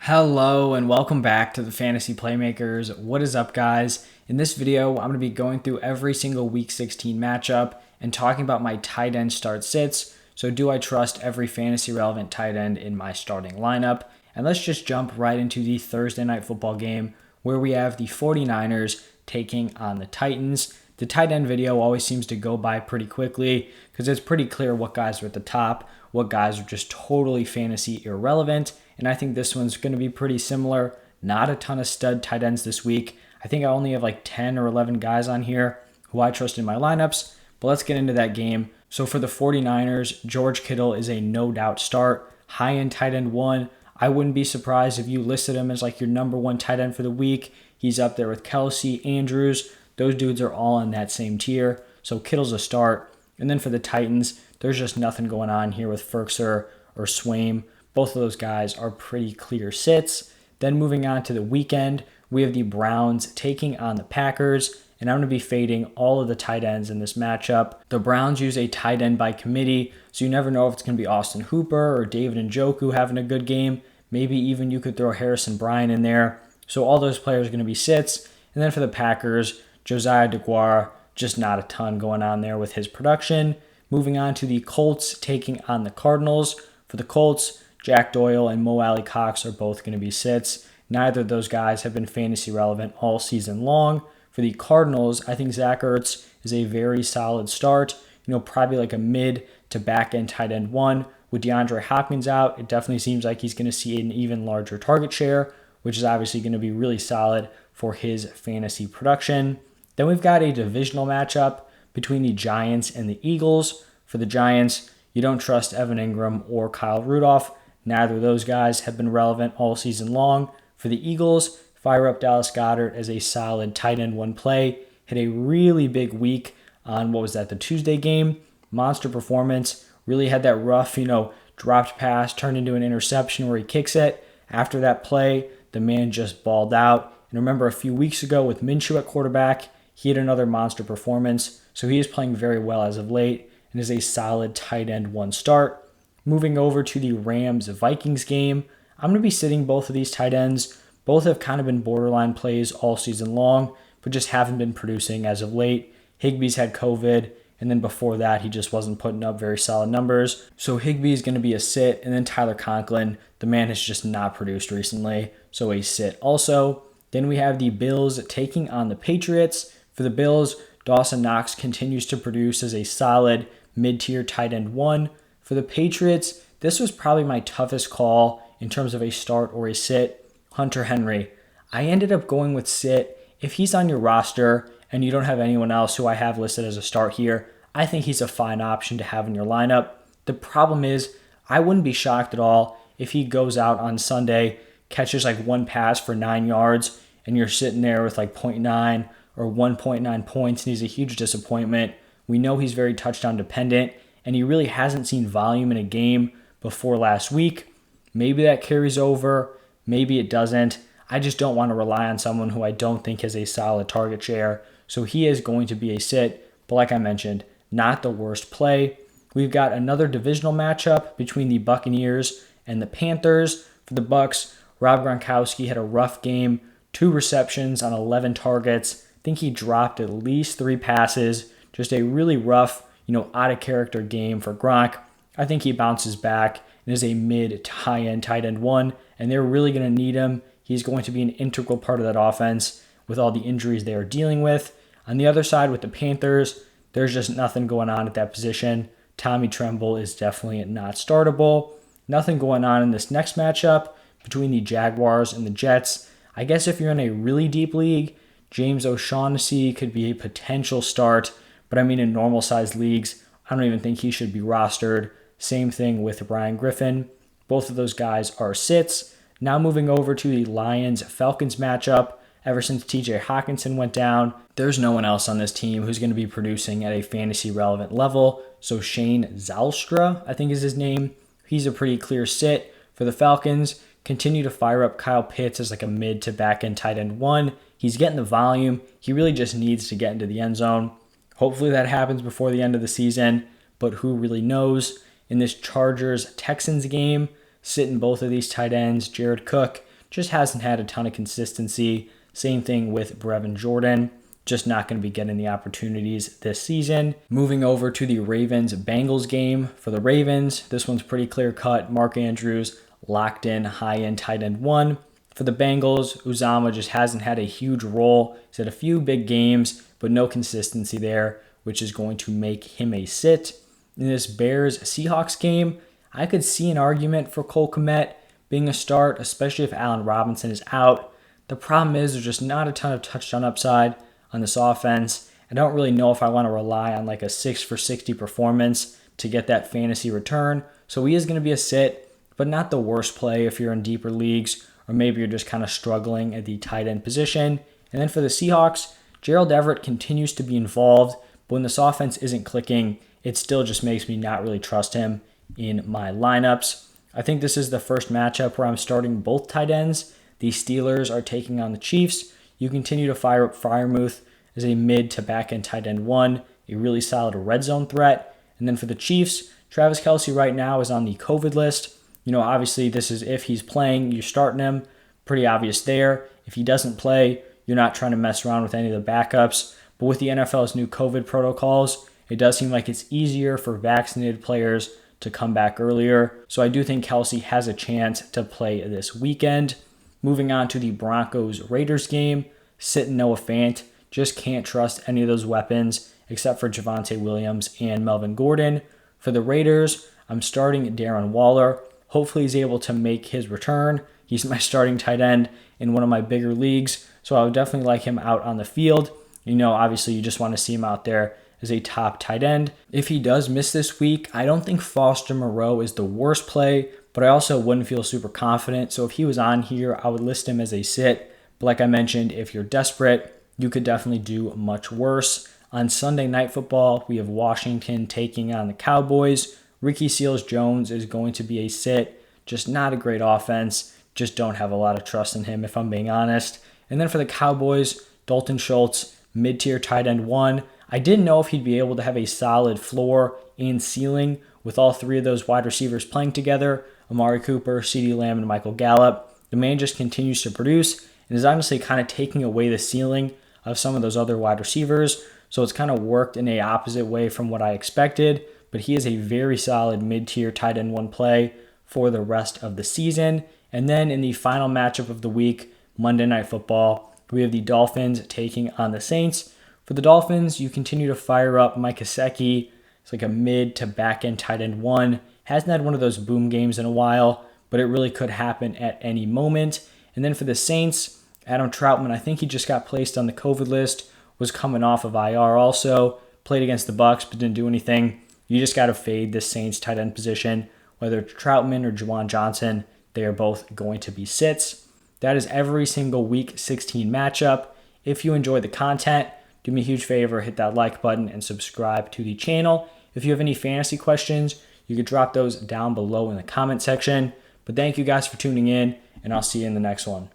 Hello and welcome back to the Fantasy Playmakers. What is up, guys? In this video, I'm going to be going through every single Week 16 matchup and talking about my tight end start sits. So do I trust every fantasy relevant tight end in my starting lineup? And let's just jump right into the Thursday night football game where we have the 49ers taking on the Titans. The tight end video always seems to go by pretty quickly because it's pretty clear what guys are at the top, what guys are just totally fantasy irrelevant. And I think this one's going to be pretty similar. Not a ton of stud tight ends this week. I think I only have like 10 or 11 guys on here who I trust in my lineups. But let's get into that game. So for the 49ers, George Kittle is a no doubt start. High-end tight end one. I wouldn't be surprised if you listed him as like your number one tight end for the week. He's up there with Kelsey, Andrews. Those dudes are all in that same tier. So Kittle's a start. And then for the Titans, there's just nothing going on here with Ferkser or Swaim. Both of those guys are pretty clear sits. Then moving on to the weekend, we have the Browns taking on the Packers, and I'm going to be fading all of the tight ends in this matchup. The Browns use a tight end by committee, so you never know if it's going to be Austin Hooper or David Njoku having a good game. Maybe even you could throw Harrison Bryant in there. So all those players are going to be sits. And then for the Packers, Josiah DeGuara, just not a ton going on there with his production. Moving on to the Colts taking on the Cardinals. For the Colts, Jack Doyle and Mo Alley Cox are both going to be sits. Neither of those guys have been fantasy relevant all season long. For the Cardinals, I think Zach Ertz is a very solid start. Probably like a mid to back end tight end one. With DeAndre Hopkins out, it definitely seems like he's going to see an even larger target share, which is obviously going to be really solid for his fantasy production. Then we've got a divisional matchup between the Giants and the Eagles. For the Giants, you don't trust Evan Ingram or Kyle Rudolph. Neither of those guys have been relevant all season long. For the Eagles, fire up Dallas Goedert as a solid tight end one play. Hit a really big week on, the Tuesday game. Monster performance. Really had that rough, dropped pass turned into an interception where he kicks it. After that play, the man just balled out. And remember a few weeks ago with Minshew at quarterback, he had another monster performance. So he is playing very well as of late and is a solid tight end one start. Moving over to the Rams-Vikings game, I'm going to be sitting both of these tight ends. Both have kind of been borderline plays all season long, but just haven't been producing as of late. Higbee's had COVID, and then before that, he just wasn't putting up very solid numbers. So Higbee is going to be a sit, and then Tyler Conklin, the man has just not produced recently, so a sit also. Then we have the Bills taking on the Patriots. For the Bills, Dawson Knox continues to produce as a solid mid-tier tight end one. For the Patriots, this was probably my toughest call in terms of a start or a sit. Hunter Henry. I ended up going with sit. If he's on your roster and you don't have anyone else who I have listed as a start here, I think he's a fine option to have in your lineup. The problem is, I wouldn't be shocked at all if he goes out on Sunday, catches like one pass for 9 yards, and you're sitting there with like 0.9 or 1.9 points, and he's a huge disappointment. We know he's very touchdown dependent, and he really hasn't seen volume in a game before last week. Maybe that carries over. Maybe it doesn't. I just don't want to rely on someone who I don't think has a solid target share. So he is going to be a sit. But like I mentioned, not the worst play. We've got another divisional matchup between the Buccaneers and the Panthers. For the Bucs, Rob Gronkowski had a rough game. 2 receptions on 11 targets. I think he dropped at least 3 passes. Just a really rough, out of character game for Gronk. I think he bounces back and is a mid to high end tight end one, and they're really going to need him. He's going to be an integral part of that offense with all the injuries they are dealing with. On the other side with the Panthers, there's just nothing going on at that position. Tommy Tremble is definitely not startable. Nothing going on in this next matchup between the Jaguars and the Jets. I guess if you're in a really deep league, James O'Shaughnessy could be a potential start. But in normal sized leagues, I don't even think he should be rostered. Same thing with Brian Griffin. Both of those guys are sits. Now moving over to the Lions-Falcons matchup. Ever since TJ Hawkinson went down, there's no one else on this team who's going to be producing at a fantasy relevant level. So Shane Zylstra, I think is his name. He's a pretty clear sit. For the Falcons, continue to fire up Kyle Pitts as like a mid to back end tight end one. He's getting the volume. He really just needs to get into the end zone. Hopefully that happens before the end of the season, but who really knows? In this Chargers-Texans game, sitting both of these tight ends, Jared Cook just hasn't had a ton of consistency. Same thing with Brevin Jordan. Just not going to be getting the opportunities this season. Moving over to the Ravens-Bengals game. For the Ravens, this one's pretty clear-cut. Mark Andrews locked in high-end tight end 1. For the Bengals, Uzama just hasn't had a huge role. He's had a few big games, but no consistency there, which is going to make him a sit. In this Bears-Seahawks game, I could see an argument for Cole Kmet being a start, especially if Allen Robinson is out. The problem is there's just not a ton of touchdown upside on this offense. I don't really know if I want to rely on like a 6 for 60 performance to get that fantasy return. So he is going to be a sit, but not the worst play if you're in deeper leagues, or maybe you're just kind of struggling at the tight end position. And then for the Seahawks, Gerald Everett continues to be involved, but when this offense isn't clicking, it still just makes me not really trust him in my lineups. I think this is the first matchup where I'm starting both tight ends. The Steelers are taking on the Chiefs. You continue to fire up Freiermuth as a mid to back end tight end 1, a really solid red zone threat. And then for the Chiefs, Travis Kelce right now is on the COVID list. Obviously this is if he's playing, you're starting him. Pretty obvious there. If he doesn't play, you're not trying to mess around with any of the backups. But with the NFL's new COVID protocols, it does seem like it's easier for vaccinated players to come back earlier. So I do think Kelce has a chance to play this weekend. Moving on to the Broncos Raiders game, sitting Noah Fant. Just can't trust any of those weapons except for Javonte Williams and Melvin Gordon. For the Raiders, I'm starting Darren Waller. Hopefully he's able to make his return. He's my starting tight end in one of my bigger leagues, so I would definitely like him out on the field. Obviously you just want to see him out there as a top tight end. If he does miss this week, I don't think Foster Moreau is the worst play, but I also wouldn't feel super confident. So if he was on here, I would list him as a sit. But like I mentioned, if you're desperate, you could definitely do much worse. On Sunday Night Football, we have Washington taking on the Cowboys. Ricky Seals-Jones is going to be a sit. Just not a great offense. Just don't have a lot of trust in him, if I'm being honest. And then for the Cowboys, Dalton Schultz, mid-tier tight end 1. I didn't know if he'd be able to have a solid floor and ceiling with all three of those wide receivers playing together. Amari Cooper, CeeDee Lamb, and Michael Gallup. The man just continues to produce and is honestly kind of taking away the ceiling of some of those other wide receivers. So it's kind of worked in a opposite way from what I expected. But he is a very solid mid-tier tight end 1 play for the rest of the season. And then in the final matchup of the week, Monday Night Football, we have the Dolphins taking on the Saints. For the Dolphins, you continue to fire up Mike Gesicki. It's like a mid to back end tight end 1. Hasn't had one of those boom games in a while, but it really could happen at any moment. And then for the Saints, Adam Troutman, I think he just got placed on the COVID list, was coming off of IR also, played against the Bucs but didn't do anything. You just got to fade the Saints tight end position, whether it's Troutman or Juwan Johnson. They are both going to be sits. That is every single Week 16 matchup. If you enjoy the content, do me a huge favor, hit that like button and subscribe to the channel. If you have any fantasy questions, you could drop those down below in the comment section. But thank you guys for tuning in, and I'll see you in the next one.